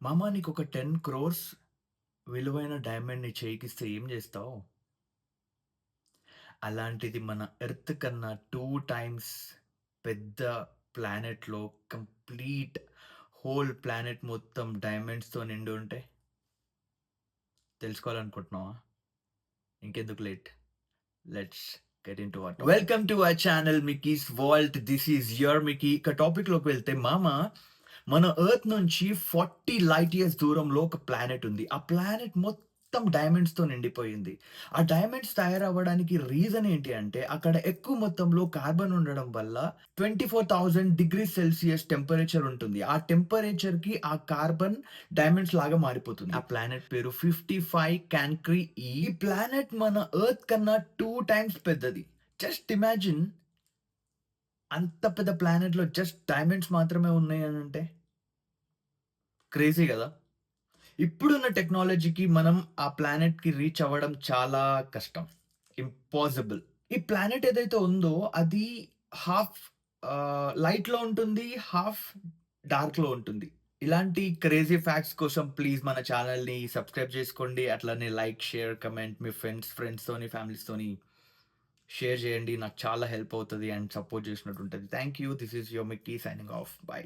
మామ నీకొక 10 క్రోర్స్ విలువైన డైమండ్ నీ చేయికిస్తే ఏం జేస్తావు? అలాంటిది మన ఎర్త్ కన్నా 2 టైమ్స్ పెద్ద ప్లానెట్‌లో కంప్లీట్ హోల్ ప్లానెట్ మొత్తం డైమండ్స్‌తో నిండి ఉంటే తెలుసుకోవాలనుకుంటున్నావా? ఇంకెందుకు late. Let's get into our topic. Welcome to our channel Mickey's world. This is your Mickey. ఇక టాపిక్‌లోకి వెళ్తే మామ మన ఎర్త్ నుంచి 40 లైట్ ఇయర్స్ దూరంలో ఒక ప్లానెట్ ఉంది. ఆ ప్లానెట్ మొత్తం డైమండ్స్‌తో నిండిపోయింది. ఆ డైమండ్స్ తయారవ్వడానికి రీజన్ ఏంటి అంటే, అక్కడ ఎక్కువ మొత్తంలో కార్బన్ ఉండడం వల్ల 24,000 డిగ్రీస్ సెల్సియస్ టెంపరేచర్ ఉంటుంది. ఆ టెంపరేచర్‌కి ఆ కార్బన్ డైమండ్స్ లాగా మారిపోతుంది. ఆ ప్లానెట్ పేరు 55 క్యాన్క్రీ ఈ. ఈ ప్లానెట్ మన ఎర్త్ కన్నా 2 టైమ్స్ పెద్దది. జస్ట్ ఇమాజిన్, అంత పెద్ద ప్లానెట్‌లో జస్ట్ డైమండ్స్ మాత్రమే ఉన్నాయనంటే క్రేజీ గదా! ఇప్పుడున్న టెక్నాలజీకి మనం ఆ ప్లానెట్‌కి రీచ్ అవ్వడం చాలా కష్టం. ఇంపాసిబుల్. ఈ ప్లానెట్ ఏదైతే ఉందో అది హాఫ్ లైట్‌లో ఉంటుంది. హాఫ్ డార్క్‌లో ఉంటుంది. ఇలాంటి క్రేజీ ఫ్యాక్ట్స్ కోసం ప్లీజ్ మన ఛానెల్‌ని సబ్స్క్రైబ్ చేసుకోండి. అట్లనే లైక్, షేర్, కమెంట్ మీ ఫ్రెండ్స్‌తోని, ఫ్యామిలీస్‌తోని షేర్ చేయండి. నాకు చాలా హెల్ప్ అవుతది అండ్ సపోర్ట్ చేసినట్టు ఉంటది. Thank you. This is your Mickey signing off. By.